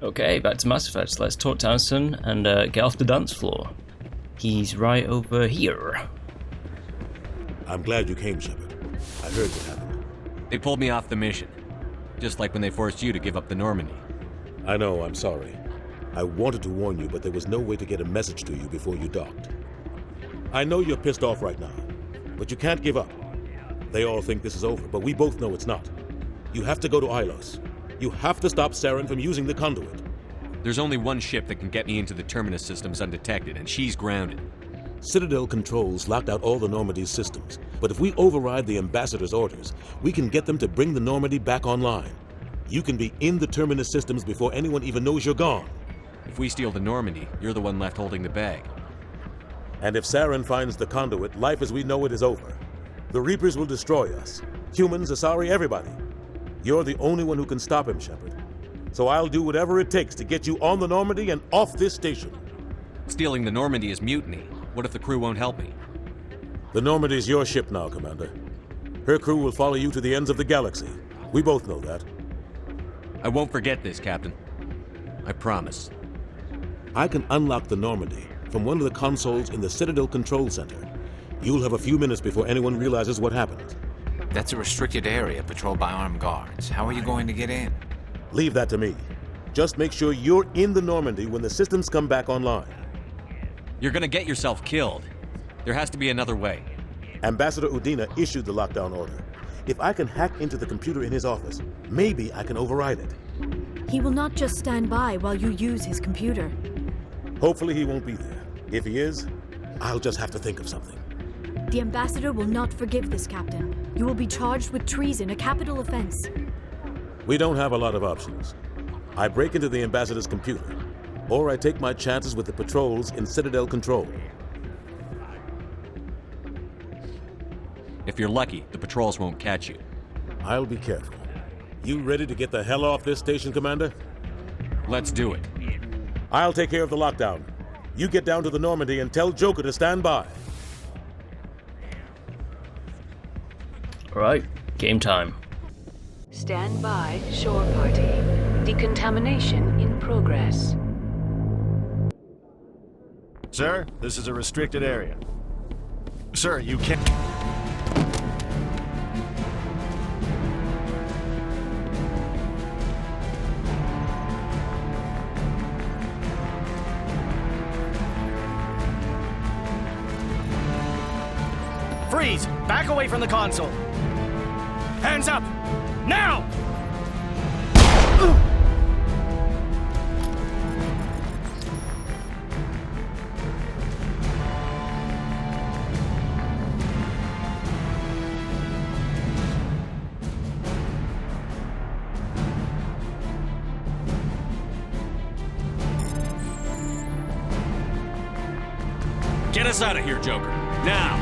Okay, back to Mass Effect. Let's talk to Anderson and get off the dance floor. He's right over here. I'm glad you came, Shepard. I heard what happened. They pulled me off the mission. Just like when they forced you to give up the Normandy. I know, I'm sorry. I wanted to warn you, but there was no way to get a message to you before you docked. I know you're pissed off right now, but you can't give up. They all think this is over, but we both know it's not. You have to go to ILOS. You have to stop Saren from using the conduit. There's only one ship that can get me into the terminus systems undetected, and she's grounded. Citadel controls locked out all the Normandy's systems, but if we override the Ambassador's orders, we can get them to bring the Normandy back online. You can be in the terminus systems before anyone even knows you're gone. If we steal the Normandy, you're the one left holding the bag. And if Saren finds the conduit, life as we know it is over. The Reapers will destroy us. Humans, Asari, everybody. You're the only one who can stop him, Shepard. So I'll do whatever it takes to get you on the Normandy and off this station. Stealing the Normandy is mutiny. What if the crew won't help me? The Normandy's your ship now, Commander. Her crew will follow you to the ends of the galaxy. We both know that. I won't forget this, Captain. I promise. I can unlock the Normandy from one of the consoles in the Citadel Control Center. You'll have a few minutes before anyone realizes what happened. That's a restricted area patrolled by armed guards. How are you going to get in? Leave that to me. Just make sure you're in the Normandy when the systems come back online. You're gonna get yourself killed. There has to be another way. Ambassador Udina issued the lockdown order. If I can hack into the computer in his office, maybe I can override it. He will not just stand by while you use his computer. Hopefully he won't be there. If he is, I'll just have to think of something. The Ambassador will not forgive this, Captain. You will be charged with treason, a capital offense. We don't have a lot of options. I break into the Ambassador's computer, or I take my chances with the patrols in Citadel Control. If you're lucky, the patrols won't catch you. I'll be careful. You ready to get the hell off this station, Commander? Let's do it. I'll take care of the lockdown. You get down to the Normandy and tell Joker to stand by. Alright, game time. Stand by, shore party. Decontamination in progress. Sir, this is a restricted area. Sir, you can't... Freeze! Back away from the console! Hands up! Now! Get us out of here, Joker. Now!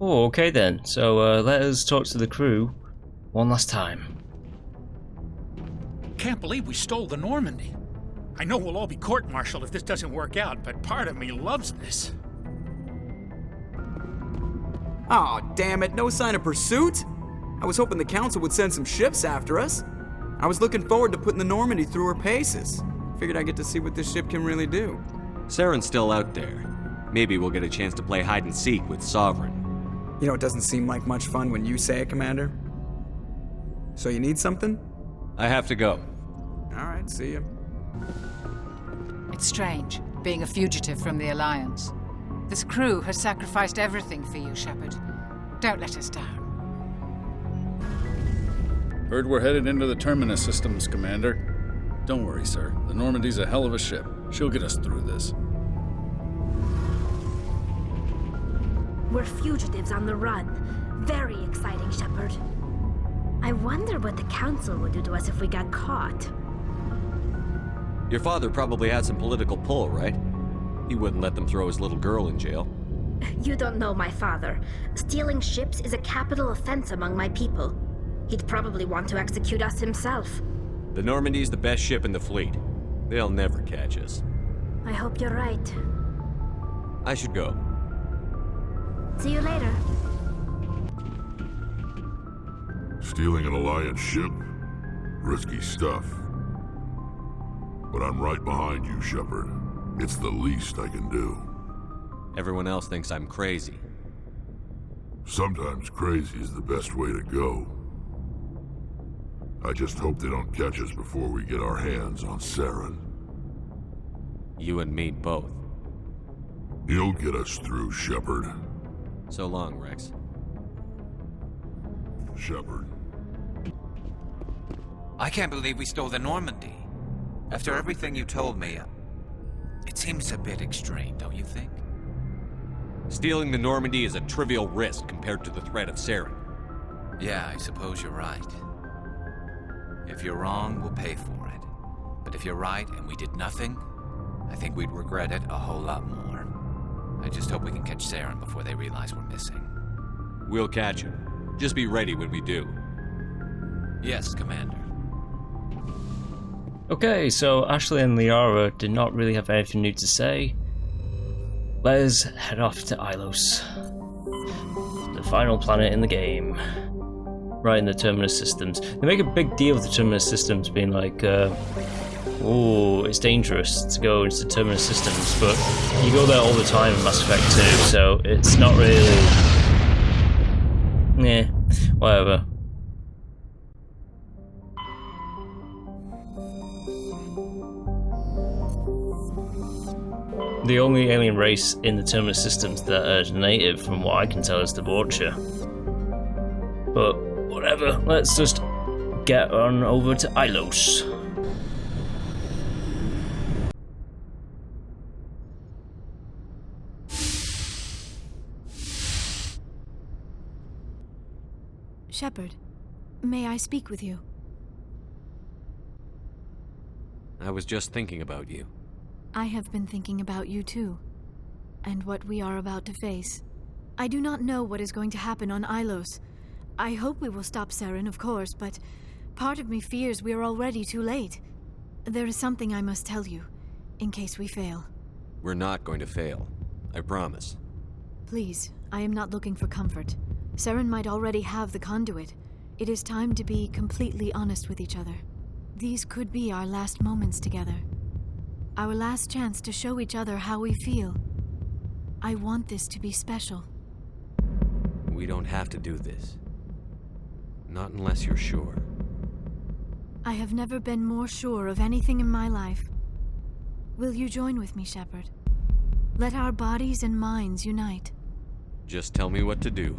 Oh, okay then. So let us talk to the crew one last time. Can't believe we stole the Normandy. I know we'll all be court-martialed if this doesn't work out, but part of me loves this. Aw, damn it, no sign of pursuit? I was hoping the Council would send some ships after us. I was looking forward to putting the Normandy through her paces. Figured I'd get to see what this ship can really do. Saren's still out there. Maybe we'll get a chance to play hide-and-seek with Sovereign. You know, it doesn't seem like much fun when you say it, Commander. So you need something? I have to go. Alright, see ya. It's strange, being a fugitive from the Alliance. This crew has sacrificed everything for you, Shepard. Don't let us down. Heard we're headed into the terminus systems, Commander. Don't worry, sir. The Normandy's a hell of a ship. She'll get us through this. We're fugitives on the run. Very exciting, Shepard. I wonder what the Council would do to us if we got caught. Your father probably had some political pull, right? He wouldn't let them throw his little girl in jail. You don't know my father. Stealing ships is a capital offense among my people. He'd probably want to execute us himself. The Normandy's the best ship in the fleet. They'll never catch us. I hope you're right. I should go. See you later. Stealing an Alliance ship? Risky stuff. But I'm right behind you, Shepard. It's the least I can do. Everyone else thinks I'm crazy. Sometimes crazy is the best way to go. I just hope they don't catch us before we get our hands on Saren. You and me both. He'll get us through, Shepard. So long, Rex. Shepard. I can't believe we stole the Normandy. After everything you told me, it seems a bit extreme, don't you think? Stealing the Normandy is a trivial risk compared to the threat of Saren. Yeah, I suppose you're right. If you're wrong, we'll pay for it. But if you're right and we did nothing, I think we'd regret it a whole lot more. I just hope we can catch Saren before they realize we're missing. We'll catch him. Just be ready when we do. Yes, Commander. Okay, so Ashley and Liara did not really have anything new to say. Let's head off to ILOS. The final planet in the game. Right in the Terminus systems. They make a big deal of the Terminus systems being like, oh, it's dangerous to go into Terminus systems, but you go there all the time in Mass Effect 2, so it's not really... yeah, whatever. The only alien race in the Terminus systems that are native, from what I can tell, is the Vulture. But whatever, let's just get on over to ILOS. Shepard, may I speak with you? I was just thinking about you. I have been thinking about you too, and what we are about to face. I do not know what is going to happen on ILOS. I hope we will stop Saren, of course, but part of me fears we are already too late. There is something I must tell you, in case we fail. We're not going to fail. I promise. Please, I am not looking for comfort. Saren might already have the conduit. It is time to be completely honest with each other. These could be our last moments together. Our last chance to show each other how we feel. I want this to be special. We don't have to do this. Not unless you're sure. I have never been more sure of anything in my life. Will you join with me, Shepard? Let our bodies and minds unite. Just tell me what to do.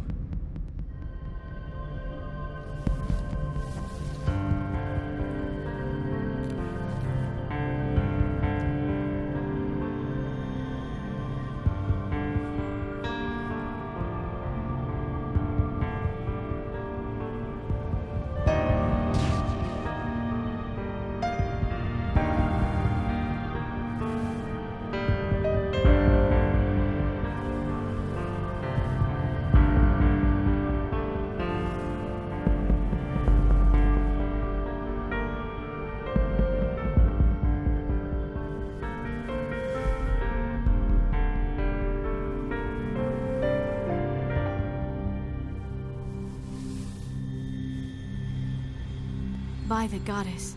By the goddess.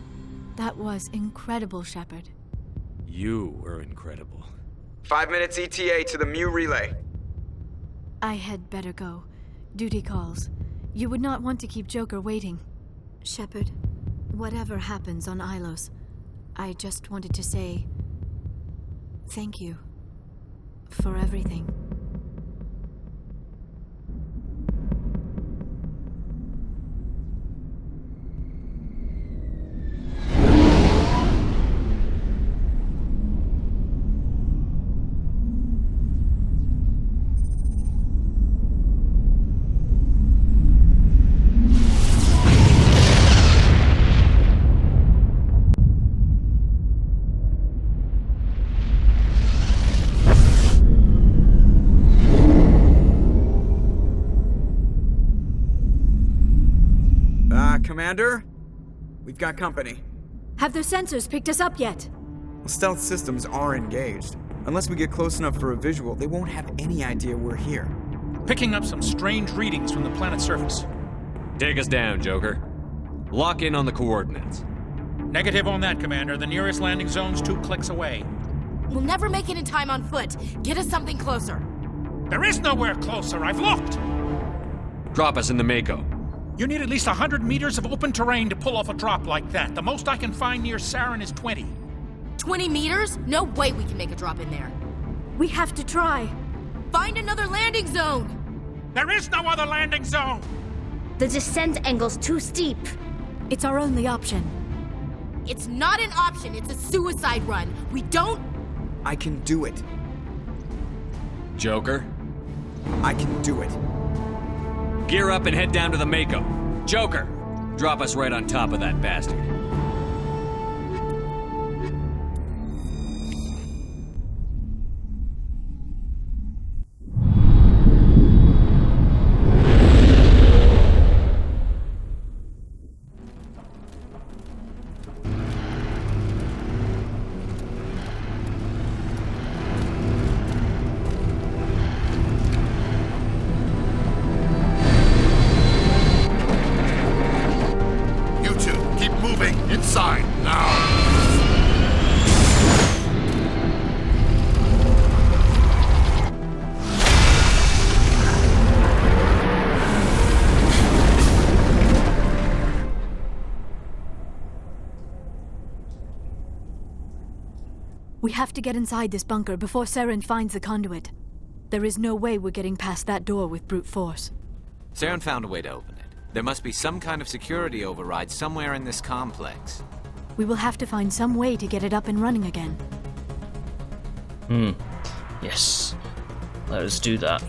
That was incredible, Shepard. You were incredible. 5 minutes ETA to the Mu relay. I had better go. Duty calls. You would not want to keep Joker waiting. Shepard, whatever happens on ILOS, I just wanted to say thank you for everything. Commander? We've got company. Have their sensors picked us up yet? Well, stealth systems are engaged. Unless we get close enough for a visual, they won't have any idea we're here. Picking up some strange readings from the planet's surface. Take us down, Joker. Lock in on the coordinates. Negative on that, Commander. The nearest landing zone's 2 clicks away. We'll never make it in time on foot. Get us something closer. There is nowhere closer. I've looked. Drop us in the Mako. You need at least 100 meters of open terrain to pull off a drop like that. The most I can find near Saren is 20. 20 meters? No way we can make a drop in there. We have to try. Find another landing zone! There is no other landing zone! The descent angle's too steep. It's our only option. It's not an option, it's a suicide run. We don't... I can do it. Joker? I can do it. Gear up and head down to the Mako. Joker, drop us right on top of that bastard. Inside, now! We have to get inside this bunker before Saren finds the conduit. There is no way we're getting past that door with brute force. Saren found a way to open it. There must be some kind of security override somewhere in this complex. We will have to find some way to get it up and running again. Yes. Let us do that.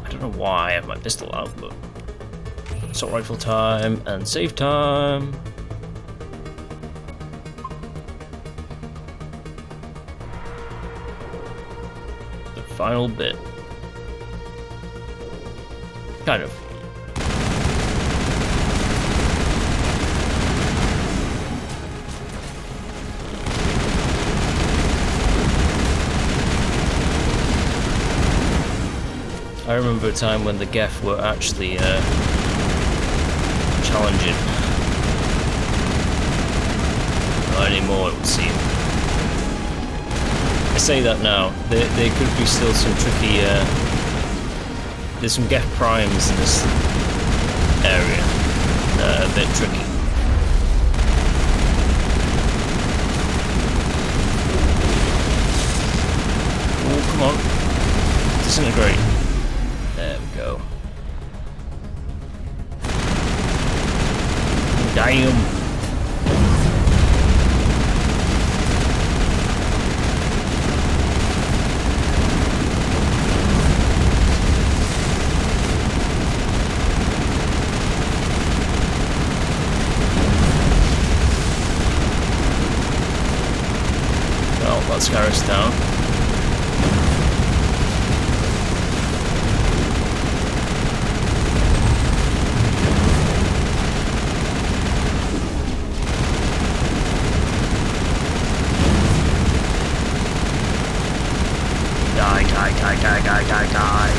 I don't know why I have my pistol out, but... assault rifle time and save time. The final bit. Kind of. I remember a time when the Geth were actually challenging. Not anymore, it would seem. I say that now. There could be still some tricky. There's some Geth primes in this area that are a bit tricky. Oh, come on. Disintegrate. There we go. Damn. Let's scare us down. Die, die, die, die, die, die, die.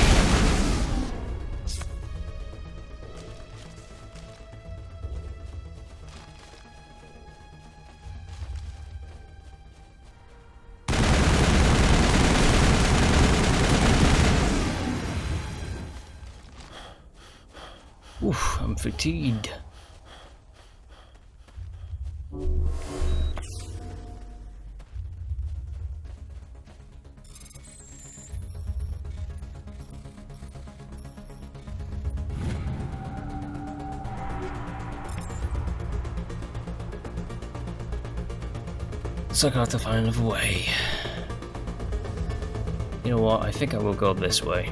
Oof, I'm fatigued. So I got to find another way. You know what? I think I will go this way.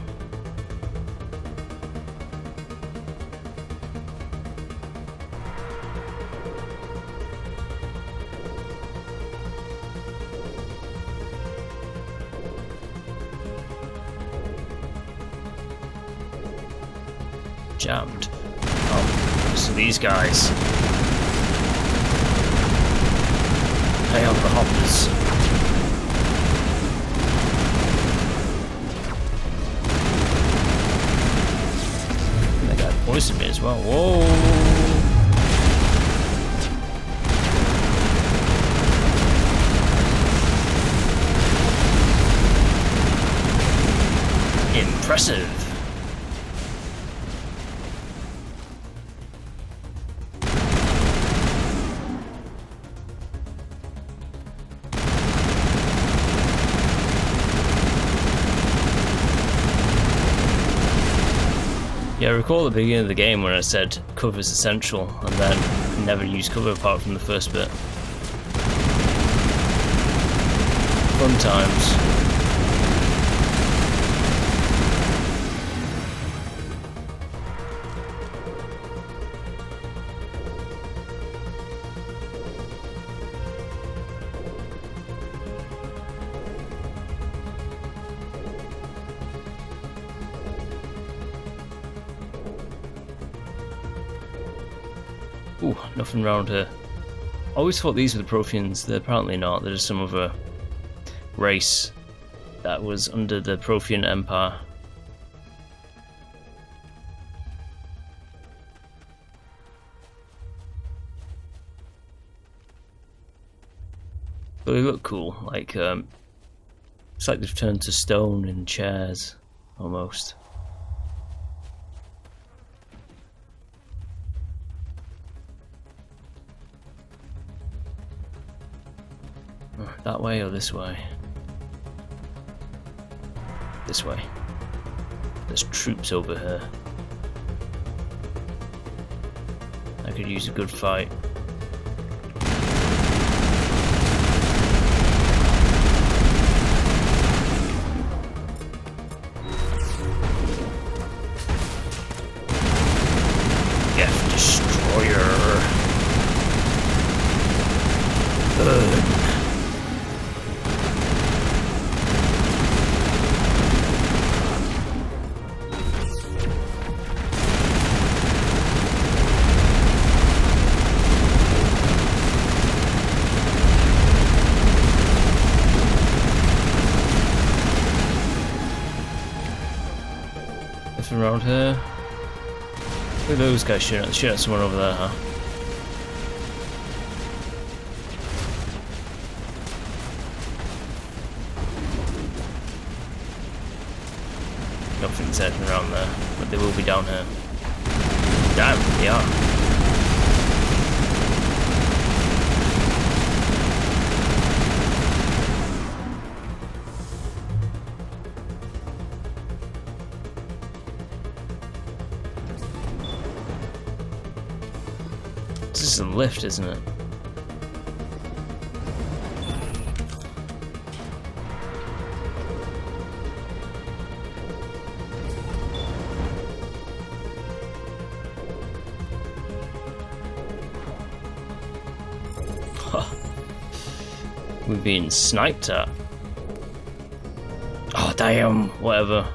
jammed. Oh, so these guys. Hey on the hoppers. And that guy poisoned me as well. Whoa! Impressive. Yeah, I recall at the beginning of the game when I said cover's essential and then never used cover apart from the first bit. Fun times. Ooh, nothing around here. I always thought these were the Protheans. They're apparently not. They're just some other race that was under the Prothean Empire. But they look cool. Like, it's like they've turned to stone and chairs, almost. That way or this way? This way. There's troops over here. I could use a good fight. Death Destroyer. Burn. Around here. Look at those guys shooting at someone over there, huh? Nothing's heading around there, but they will be down here. Damn, they are. This is a lift, isn't it? We're being sniped at. Oh damn, whatever.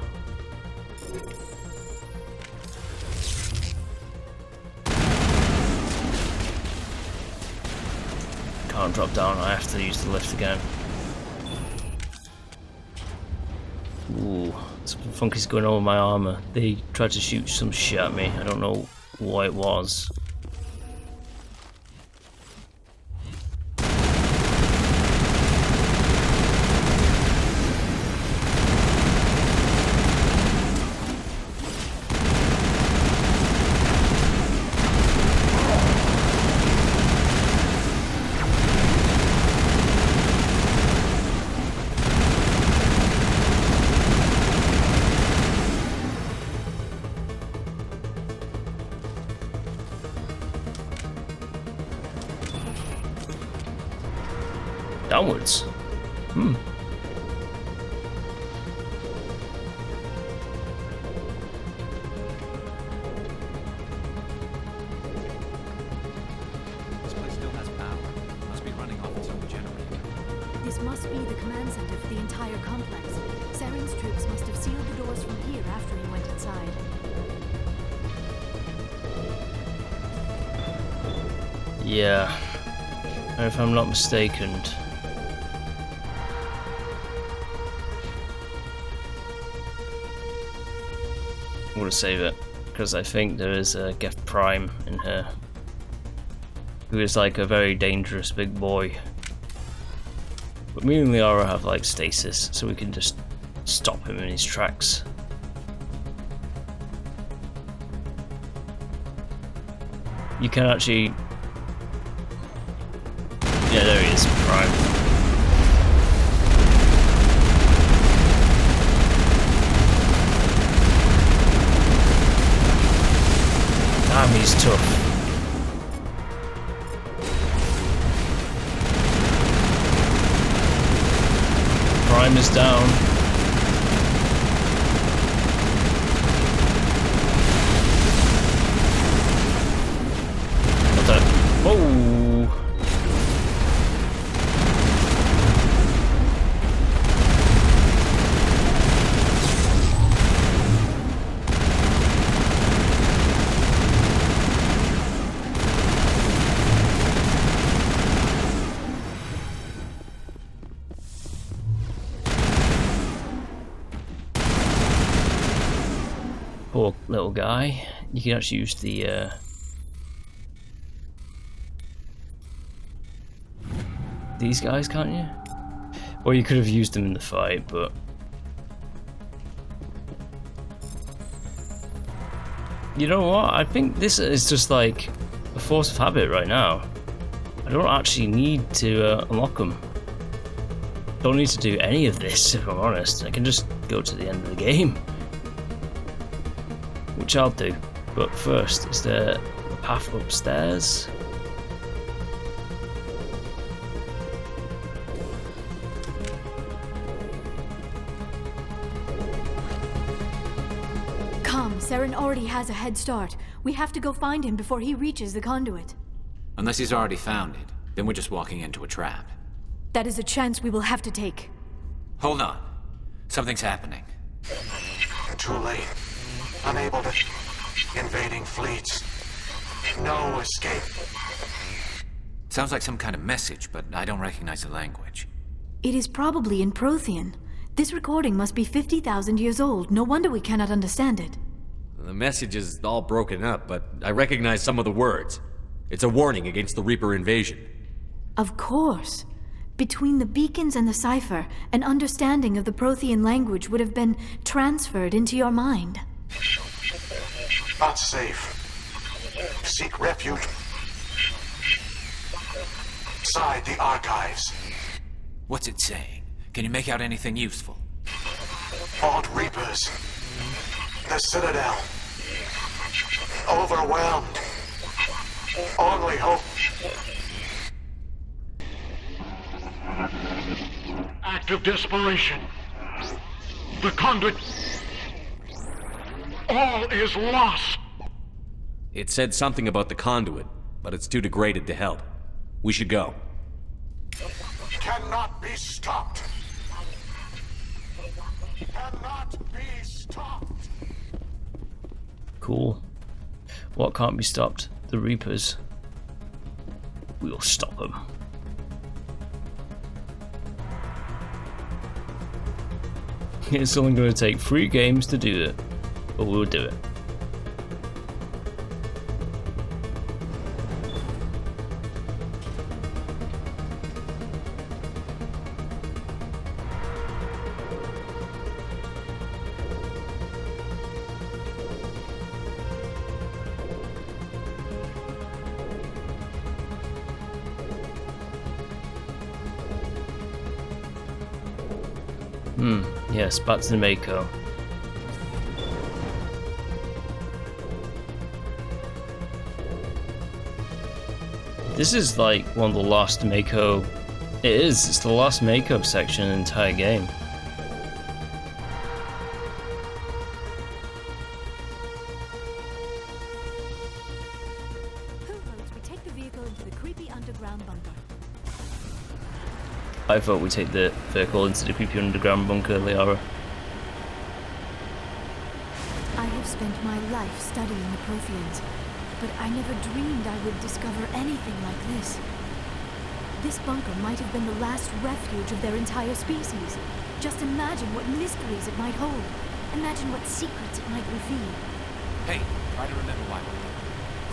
Can't drop down, I have to use the lift again. Ooh, something funky's going on with my armor. They tried to shoot some shit at me, I don't know what it was. Downwards. This place still has power. Must be running off its own generator. This must be the command center for the entire complex. Saren's troops must have sealed the doors from here after he went inside. Yeah. And if I'm not mistaken, I'm gonna save it because I think there is a Geth Prime in here who is like a very dangerous big boy. But me and Liara have like stasis, so we can just stop him in his tracks. You can actually... Yeah, there he is, Prime. Damn, he's tough. Prime is down. What the? Whoa! Poor little guy. You can actually use the these guys, can't you? Or you could have used them in the fight, but you know what? I think this is just like a force of habit right now. I don't actually need to unlock them. Don't need to do any of this, if I'm honest. I can just go to the end of the game. Which I'll do, but first, is there a path upstairs? Come, Saren already has a head start. We have to go find him before he reaches the conduit. Unless he's already found it, then we're just walking into a trap. That is a chance we will have to take. Hold on. Something's happening. Too late. Unable to... Invading fleets. No escape. Sounds like some kind of message, but I don't recognize the language. It is probably in Prothean. This recording must be 50,000 years old. No wonder we cannot understand it. The message is all broken up, but I recognize some of the words. It's a warning against the Reaper invasion. Of course. Between the beacons and the cipher, an understanding of the Prothean language would have been transferred into your mind. Not safe. Seek refuge inside the archives. What's it saying? Can you make out anything useful? Fought Reapers. The Citadel. Overwhelmed. Only hope. Act of desperation. The conduit. All is lost. It said something about the conduit, but it's too degraded to help. We should go. Cannot be stopped. Cannot be stopped. Cool. What can't be stopped? The Reapers. We'll stop them. It's only going to take 3 games to do it, but we'll do it. Yes, back to the Mako. This is like one of the last Mako. It's the last Mako section in the entire game. Who votes we take the vehicle into the creepy underground bunker? I thought we'd take the vehicle into the creepy underground bunker, Liara. I have spent my life studying the Protheans, but but I never dreamed I would discover anything like this. This bunker might have been the last refuge of their entire species. Just imagine what mysteries it might hold. Imagine what secrets it might reveal. Hey, try to remember why we're here.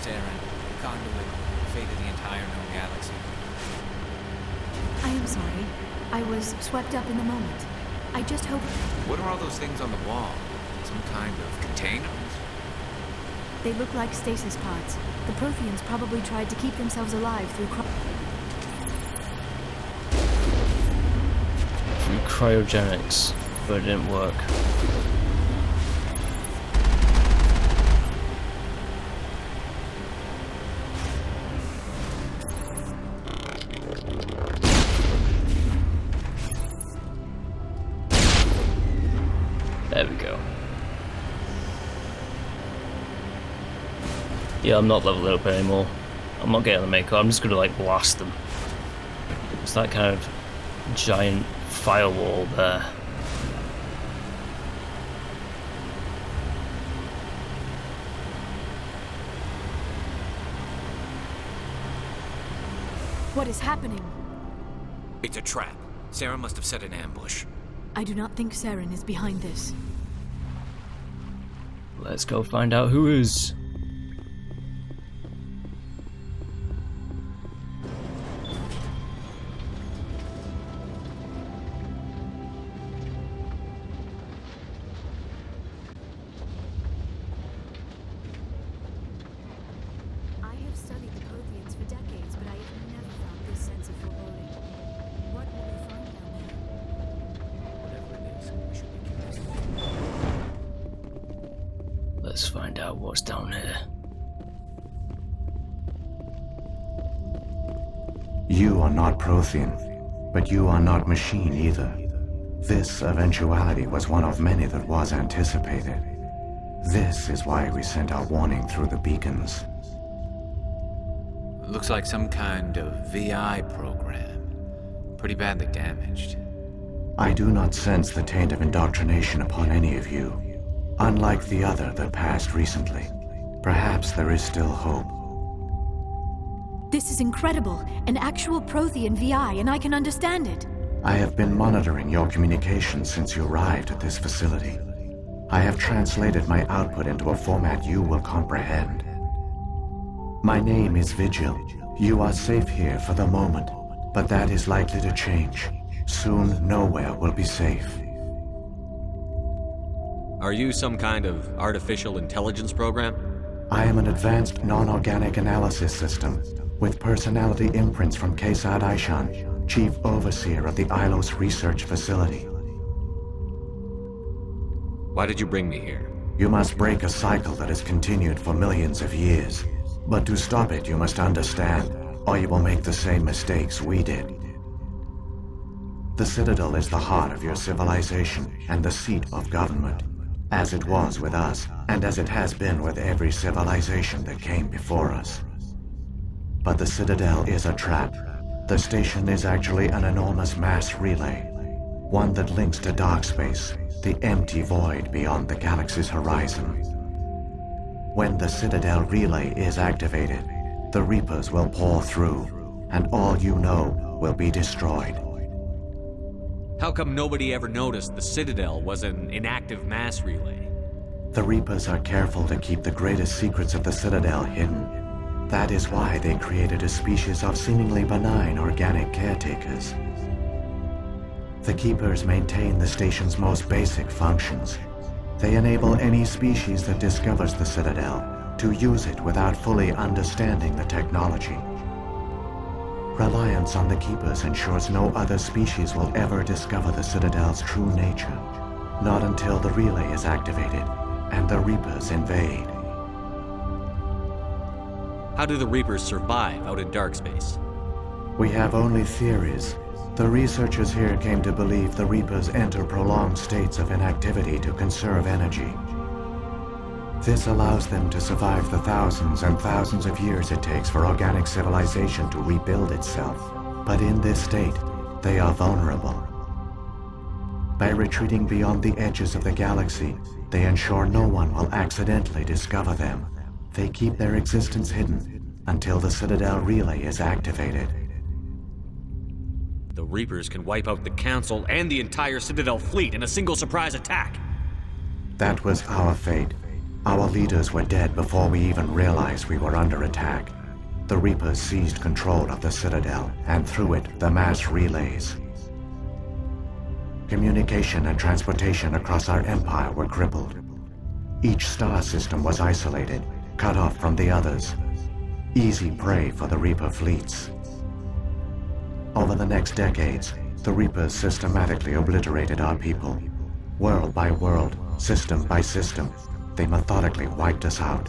Saren, the conduit, the fate of the entire known galaxy. I am sorry. I was swept up in the moment. I just hope... What are all those things on the wall? Some kind of containers? They look like stasis pods. The Protheans probably tried to keep themselves alive through cryogenics, but it didn't work. There we go. Yeah, I'm not leveling up anymore. I'm not getting the makeup, I'm just gonna like blast them. It's that kind of giant firewall there. What is happening? It's a trap. Saren must have set an ambush. I do not think Saren is behind this. Let's go find out who is. Let's find out what's down here. You are not Prothean, but you are not machine either. This eventuality was one of many that was anticipated. This is why we sent our warning through the beacons. Looks like some kind of VI program. Pretty badly damaged. I do not sense the taint of indoctrination upon any of you. Unlike the other that passed recently, perhaps there is still hope. This is incredible. An actual Prothean VI, and I can understand it. I have been monitoring your communications since you arrived at this facility. I have translated my output into a format you will comprehend. My name is Vigil. You are safe here for the moment, but that is likely to change. Soon, nowhere will be safe. Are you some kind of artificial intelligence program? I am an advanced non-organic analysis system with personality imprints from Kesad Aishan, Chief Overseer of the ILOS Research Facility. Why did you bring me here? You must break a cycle that has continued for millions of years. But to stop it, you must understand, or you will make the same mistakes we did. The Citadel is the heart of your civilization and the seat of government, as it was with us, and as it has been with every civilization that came before us. But the Citadel is a trap. The station is actually an enormous mass relay, one that links to dark space, the empty void beyond the galaxy's horizon. When the Citadel relay is activated, the Reapers will pour through, and all you know will be destroyed. How come nobody ever noticed the Citadel was an inactive mass relay? The Reapers are careful to keep the greatest secrets of the Citadel hidden. That is why they created a species of seemingly benign organic caretakers. The Keepers maintain the station's most basic functions. They enable any species that discovers the Citadel to use it without fully understanding the technology. Reliance on the Keepers ensures no other species will ever discover the Citadel's true nature, not until the relay is activated and the Reapers invade. How do the Reapers survive out in dark space? We have only theories. The researchers here came to believe the Reapers enter prolonged states of inactivity to conserve energy. This allows them to survive the thousands and thousands of years it takes for organic civilization to rebuild itself. But in this state, they are vulnerable. By retreating beyond the edges of the galaxy, they ensure no one will accidentally discover them. They keep their existence hidden until the Citadel relay is activated. The Reapers can wipe out the Council and the entire Citadel fleet in a single surprise attack. That was our fate. Our leaders were dead before we even realized we were under attack. The Reapers seized control of the Citadel, and through it, the mass relays. Communication and transportation across our empire were crippled. Each star system was isolated, cut off from the others. Easy prey for the Reaper fleets. Over the next decades, the Reapers systematically obliterated our people. World by world, system by system, they methodically wiped us out.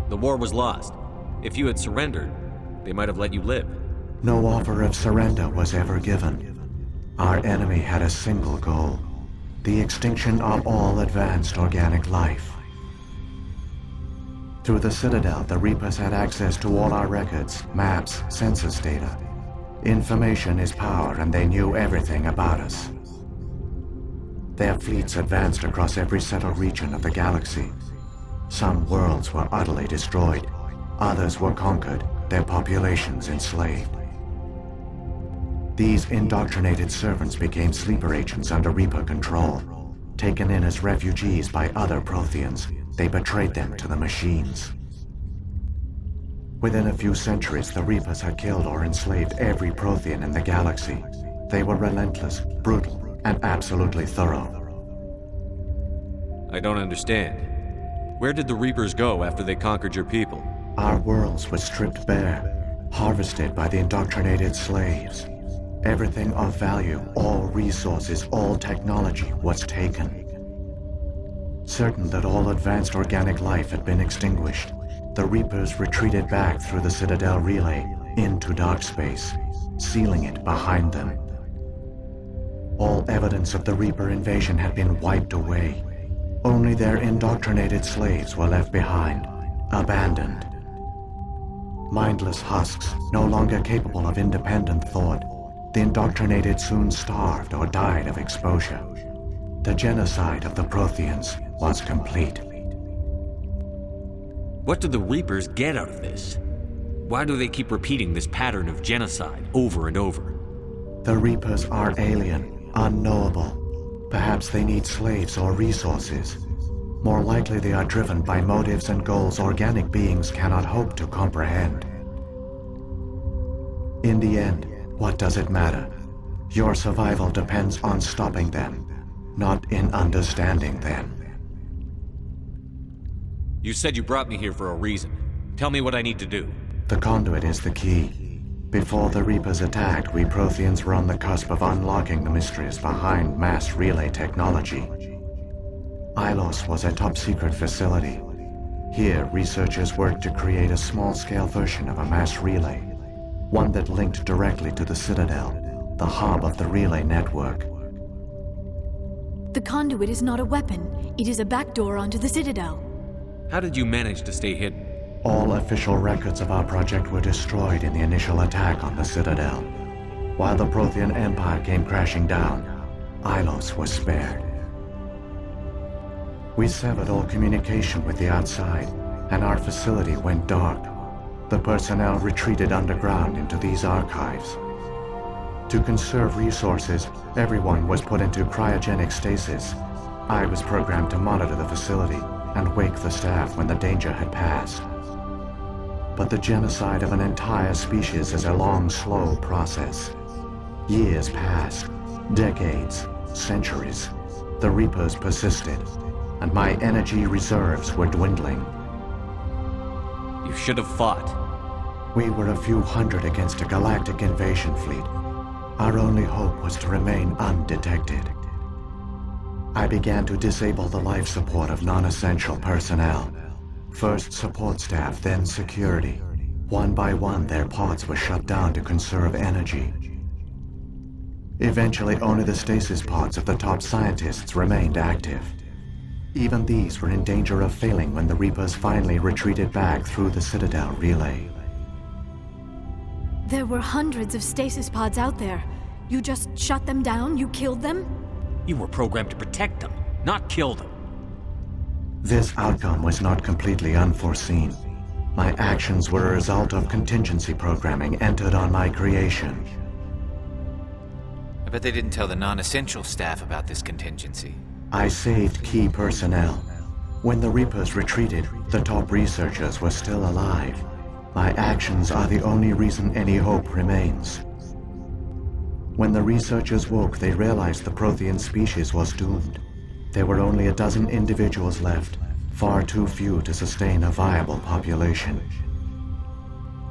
The war was lost. If you had surrendered, they might have let you live. No offer of surrender was ever given. Our enemy had a single goal: the extinction of all advanced organic life. Through the Citadel, the Reapers had access to all our records, maps, census data. Information is power, and they knew everything about us. Their fleets advanced across every settled region of the galaxy. Some worlds were utterly destroyed. Others were conquered, their populations enslaved. These indoctrinated servants became sleeper agents under Reaper control. Taken in as refugees by other Protheans, they betrayed them to the machines. Within a few centuries, the Reapers had killed or enslaved every Prothean in the galaxy. They were relentless, brutal, and absolutely thorough. I don't understand. Where did the Reapers go after they conquered your people? Our worlds were stripped bare, harvested by the indoctrinated slaves. Everything of value, all resources, all technology was taken. Certain that all advanced organic life had been extinguished, the Reapers retreated back through the Citadel relay into dark space, sealing it behind them. All evidence of the Reaper invasion had been wiped away. Only their indoctrinated slaves were left behind, abandoned. Mindless husks, no longer capable of independent thought, the indoctrinated soon starved or died of exposure. The genocide of the Protheans was complete. What do the Reapers get out of this? Why do they keep repeating this pattern of genocide over and over? The Reapers are alien, unknowable. Perhaps they need slaves or resources. More likely they are driven by motives and goals organic beings cannot hope to comprehend. In the end, what does it matter? Your survival depends on stopping them, not in understanding them. You said you brought me here for a reason. Tell me what I need to do. The conduit is the key. Before the Reapers attacked, we Protheans were on the cusp of unlocking the mysteries behind mass relay technology. ILOS was a top-secret facility. Here, researchers worked to create a small-scale version of a mass relay, one that linked directly to the Citadel, the hub of the relay network. The conduit is not a weapon. It is a backdoor onto the Citadel. How did you manage to stay hidden? All official records of our project were destroyed in the initial attack on the Citadel. While the Prothean Empire came crashing down, ILOS was spared. We severed all communication with the outside, and our facility went dark. The personnel retreated underground into these archives. To conserve resources, everyone was put into cryogenic stasis. I was programmed to monitor the facility and wake the staff when the danger had passed. But the genocide of an entire species is a long, slow process. Years passed, decades, centuries. The Reapers persisted, and my energy reserves were dwindling. You should have fought. We were a few hundred against a galactic invasion fleet. Our only hope was to remain undetected. I began to disable the life support of non-essential personnel. First support staff, then security. One by one, their pods were shut down to conserve energy. Eventually, only the stasis pods of the top scientists remained active. Even these were in danger of failing when the Reapers finally retreated back through the Citadel relay. There were hundreds of stasis pods out there. You just shut them down? You killed them? You were programmed to protect them, not kill them. This outcome was not completely unforeseen. My actions were a result of contingency programming entered on my creation. I bet they didn't tell the non-essential staff about this contingency. I saved key personnel. When the Reapers retreated, the top researchers were still alive. My actions are the only reason any hope remains. When the researchers woke, they realized the Prothean species was doomed. There were only a dozen individuals left, far too few to sustain a viable population.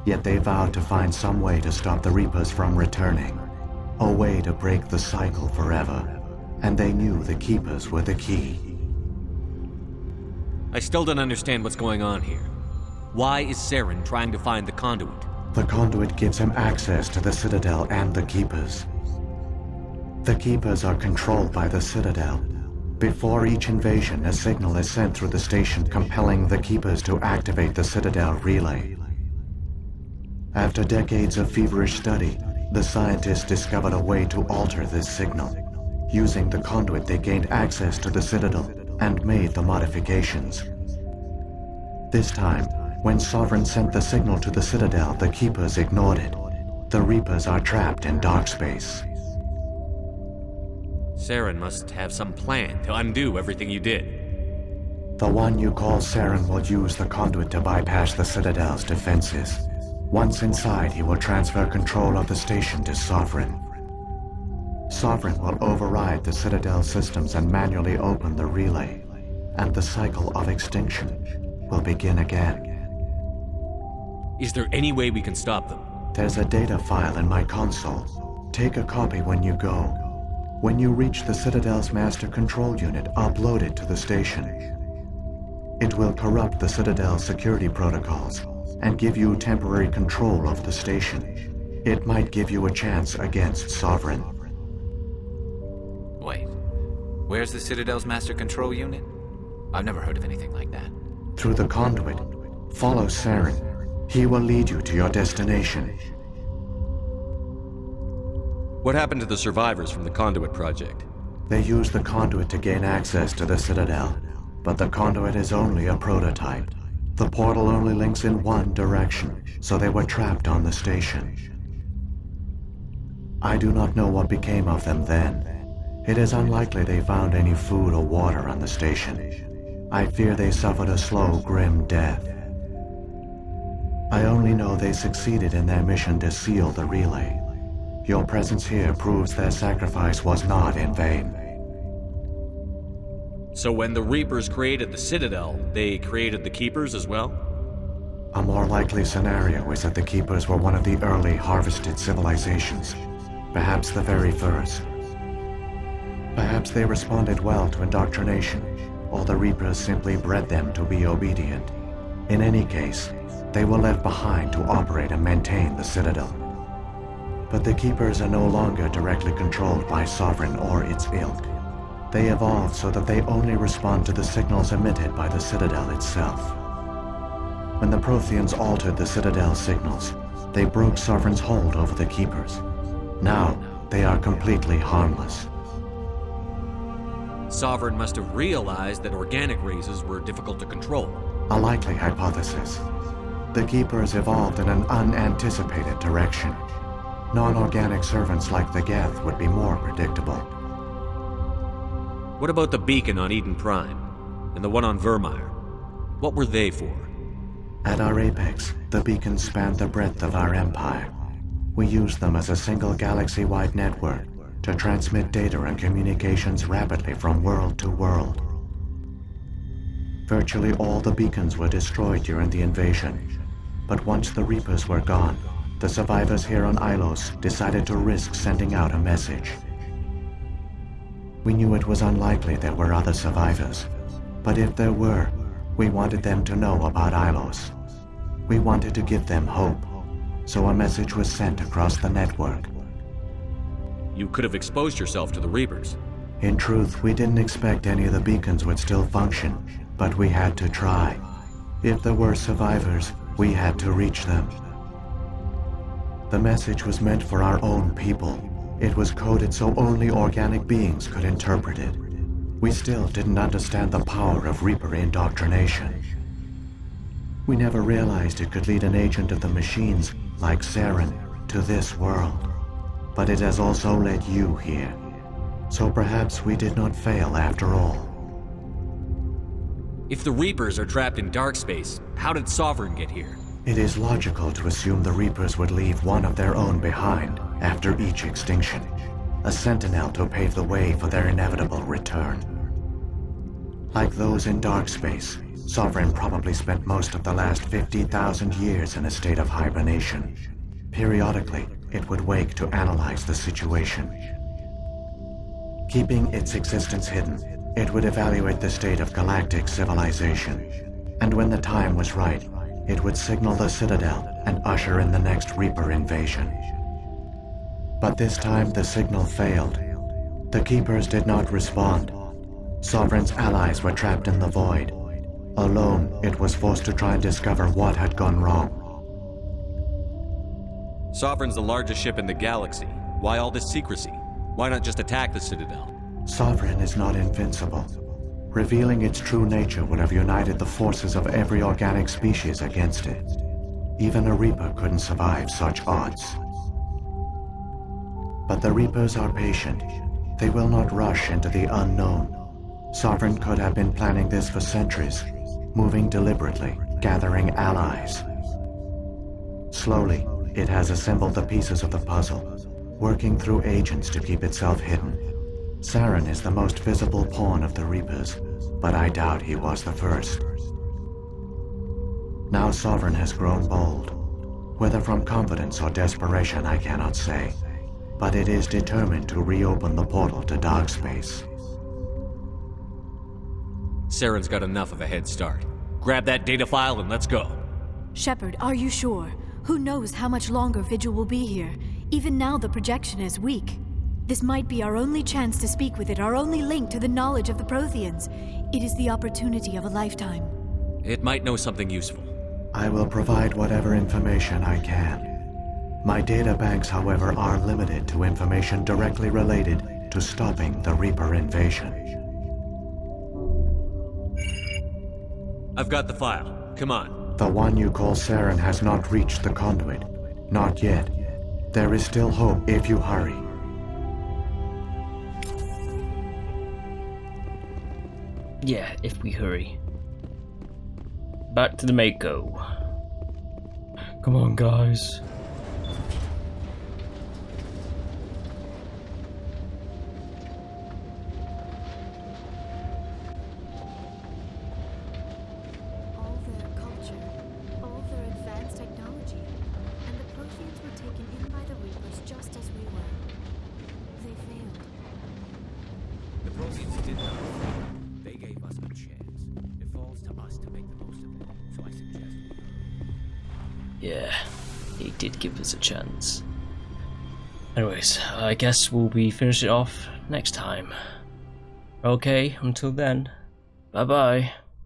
Yet they vowed to find some way to stop the Reapers from returning, a way to break the cycle forever, and they knew the Keepers were the key. I still don't understand what's going on here. Why is Saren trying to find the conduit? The conduit gives him access to the Citadel and the Keepers. The Keepers are controlled by the Citadel. Before each invasion, a signal is sent through the station compelling the Keepers to activate the Citadel relay. After decades of feverish study, the scientists discovered a way to alter this signal. Using the conduit, they gained access to the Citadel and made the modifications. This time, when Sovereign sent the signal to the Citadel, the Keepers ignored it. The Reapers are trapped in dark space. Saren must have some plan to undo everything you did. The one you call Saren will use the conduit to bypass the Citadel's defenses. Once inside, he will transfer control of the station to Sovereign. Sovereign will override the Citadel systems and manually open the relay, and the cycle of extinction will begin again. Is there any way we can stop them? There's a data file in my console. Take a copy when you go. When you reach the Citadel's master control unit, upload it to the station. It will corrupt the Citadel's security protocols and give you temporary control of the station. It might give you a chance against Sovereign. Wait, where's the Citadel's master control unit? I've never heard of anything like that. Through the conduit, follow Saren. He will lead you to your destination. What happened to the survivors from the Conduit project? They used the conduit to gain access to the Citadel, but the conduit is only a prototype. The portal only links in one direction, so they were trapped on the station. I do not know what became of them then. It is unlikely they found any food or water on the station. I fear they suffered a slow, grim death. I only know they succeeded in their mission to seal the relay. Your presence here proves their sacrifice was not in vain. So when the Reapers created the Citadel, they created the Keepers as well? A more likely scenario is that the Keepers were one of the early harvested civilizations, perhaps the very first. Perhaps they responded well to indoctrination, or the Reapers simply bred them to be obedient. In any case, they were left behind to operate and maintain the Citadel. But the Keepers are no longer directly controlled by Sovereign or its ilk. They evolved so that they only respond to the signals emitted by the Citadel itself. When the Protheans altered the Citadel's signals, they broke Sovereign's hold over the Keepers. Now, they are completely harmless. Sovereign must have realized that organic races were difficult to control. A likely hypothesis. The Keepers evolved in an unanticipated direction. Non-organic servants like the Geth would be more predictable. What about the beacon on Eden Prime? And the one on Vermeer? What were they for? At our apex, the beacons spanned the breadth of our empire. We used them as a single galaxy-wide network to transmit data and communications rapidly from world to world. Virtually all the beacons were destroyed during the invasion, but once the Reapers were gone, the survivors here on ILOS decided to risk sending out a message. We knew it was unlikely there were other survivors, but if there were, we wanted them to know about ILOS. We wanted to give them hope, so a message was sent across the network. You could have exposed yourself to the Reapers. In truth, we didn't expect any of the beacons would still function, but we had to try. If there were survivors, we had to reach them. The message was meant for our own people. It was coded so only organic beings could interpret it. we still didn't understand the power of Reaper indoctrination. We never realized it could lead an agent of the machines, like Saren, to this world. But it has also led you here. So perhaps we did not fail after all. If the Reapers are trapped in dark space, how did Sovereign get here? It is logical to assume the Reapers would leave one of their own behind after each extinction, a sentinel to pave the way for their inevitable return. Like those in dark space, Sovereign probably spent most of the last 50,000 years in a state of hibernation. Periodically, it would wake to analyze the situation. Keeping its existence hidden, it would evaluate the state of galactic civilization. And when the time was right, it would signal the Citadel and usher in the next Reaper invasion. But this time the signal failed. The Keepers did not respond. Sovereign's allies were trapped in the void. Alone, it was forced to try and discover what had gone wrong. Sovereign's the largest ship in the galaxy. Why all this secrecy? Why not just attack the Citadel? Sovereign is not invincible. Revealing its true nature would have united the forces of every organic species against it. Even a Reaper couldn't survive such odds. But the Reapers are patient. They will not rush into the unknown. Sovereign could have been planning this for centuries, moving deliberately, gathering allies. Slowly, it has assembled the pieces of the puzzle, working through agents to keep itself hidden. Saren is the most visible pawn of the Reapers, but I doubt he was the first. Now Sovereign has grown bold. Whether from confidence or desperation, I cannot say, but it is determined to reopen the portal to dark space. Saren's got enough of a head start. Grab that data file and let's go. Shepard, are you sure? Who knows how much longer Vigil will be here? Even now the projection is weak. This might be our only chance to speak with it, our only link to the knowledge of the Protheans. It is the opportunity of a lifetime. It might know something useful. I will provide whatever information I can. My data banks, however, are limited to information directly related to stopping the Reaper invasion. I've got the file. Come on. The one you call Saren has not reached the conduit. Not yet. There is still hope if you hurry. Yeah, if we hurry. Back to the Mako. Come on, guys. All their culture, all their advanced technology, and the Protheans were taken in by the Reapers just as we were. They failed. The Protheans did not. They gave us a chance. It falls to us to make the most of it. So I suggest we... Yeah, he did give us a chance. Anyways, I guess we'll be finishing it off next time. Okay, until then, bye-bye.